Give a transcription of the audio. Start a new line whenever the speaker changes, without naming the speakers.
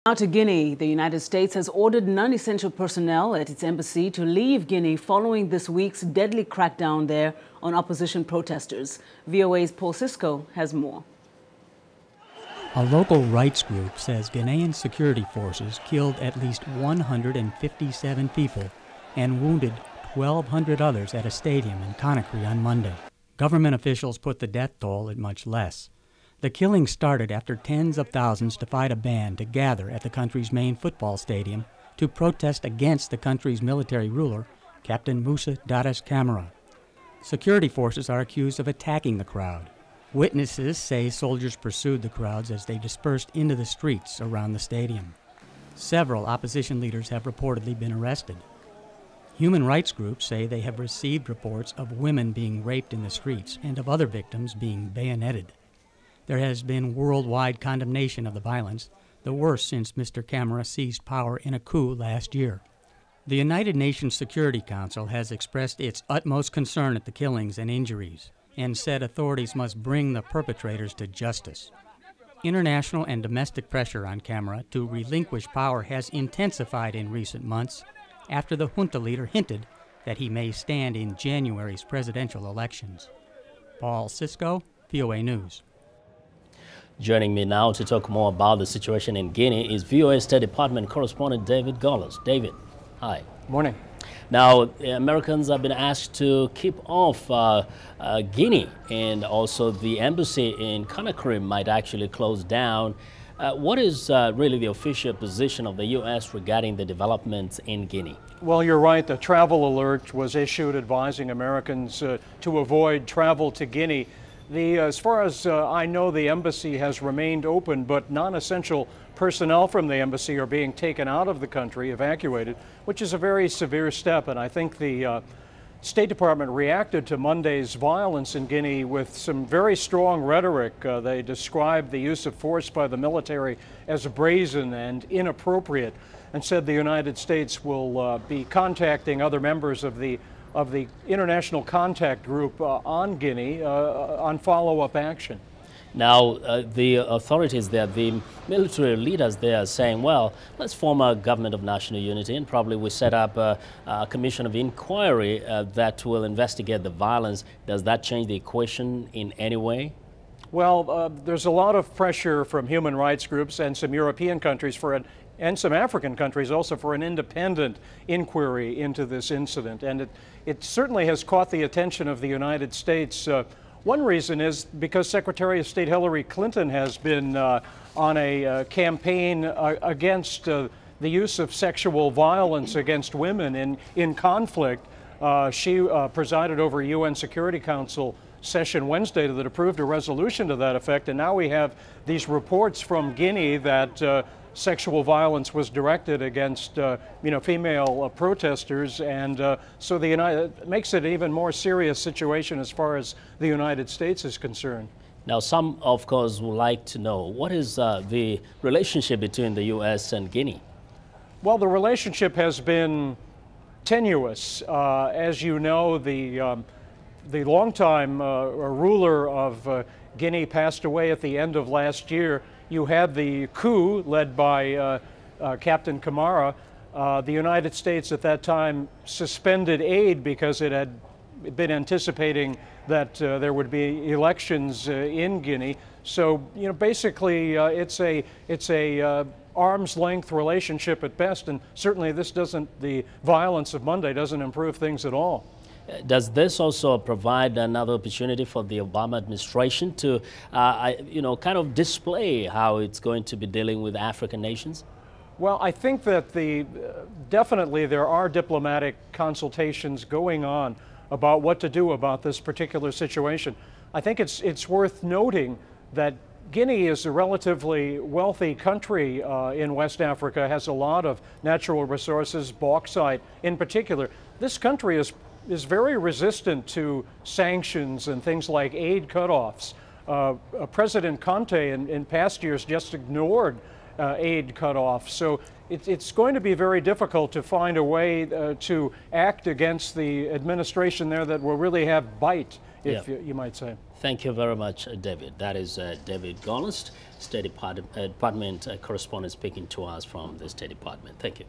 Now to Guinea, the United States has ordered non-essential personnel at its embassy to leave Guinea following this week's deadly crackdown there on opposition protesters. VOA's Paul Sisco has more.
A local rights group says Ghanaian security forces killed at least 157 people and wounded 1,200 others at a stadium in Conakry on Monday. Government officials put the death toll at much less. The killing started after tens of thousands defied a ban to gather at the country's main football stadium to protest against the country's military ruler, Captain Moussa Dadis Camara. Security forces are accused of attacking the crowd. Witnesses say soldiers pursued the crowds as they dispersed into the streets around the stadium. Several opposition leaders have reportedly been arrested. Human rights groups say they have received reports of women being raped in the streets and of other victims being bayoneted. There has been worldwide condemnation of the violence, the worst since Mr. Camara seized power in a coup last year. The United Nations Security Council has expressed its utmost concern at the killings and injuries and said authorities must bring the perpetrators to justice. International and domestic pressure on Camara to relinquish power has intensified in recent months after the junta leader hinted that he may stand in January's presidential elections. Paul Sisco, VOA News.
Joining me now to talk more about the situation in Guinea is VOA State Department correspondent David Gollust. David, hi.
Morning.
Now, Americans have been asked to keep off Guinea, and also the embassy in Conakry might actually close down. What is really the official position of the U.S. regarding the developments in Guinea?
Well, you're right. The travel alert was issued advising Americans to avoid travel to Guinea. As far as I know, the embassy has remained open, but non-essential personnel from the embassy are being taken out of the country, evacuated, which is a very severe step. And I think the State Department reacted to Monday's violence in Guinea with some very strong rhetoric. They described the use of force by the military as brazen and inappropriate, and said the United States will be contacting other members of the International Contact Group on Guinea on follow-up action.
Now, the authorities there, the military leaders there are saying, well, let's form a government of national unity and probably we set up a commission of inquiry that will investigate the violence. Does that change the equation in any way?
Well, there's a lot of pressure from human rights groups and some European countries and some African countries also for an independent inquiry into this incident. And it certainly has caught the attention of the United States. One reason is because Secretary of State Hillary Clinton has been on a campaign against the use of sexual violence against women in conflict. She presided over a UN Security Council session Wednesday that approved a resolution to that effect, and now we have these reports from Guinea that sexual violence was directed against female protesters, and so it makes it an even more serious situation as far as the United States is concerned.
Now, some, of course, would like to know, what is the relationship between the U.S. and Guinea?
Well, the relationship has been tenuous. As you know, the longtime ruler of Guinea passed away at the end of last year. You had the coup led by Captain Camara. The United States at that time suspended aid because it had been anticipating that there would be elections in Guinea. So, basically it's a arm's length relationship at best, and certainly the violence of Monday doesn't improve things at all.
Does this also provide another opportunity for the Obama administration to, kind of display how it's going to be dealing with African nations?
Well, I think that definitely there are diplomatic consultations going on about what to do about this particular situation. I think it's worth noting that Guinea is a relatively wealthy country in West Africa, has a lot of natural resources, bauxite in particular. This country is very resistant to sanctions and things like aid cutoffs. President Conte in past years just ignored aid cutoffs. So it's going to be very difficult to find a way to act against the administration there that will really have bite if you might say.
Thank you very much, David. That is David Gollust, State Department correspondent speaking to us from the State Department. Thank you.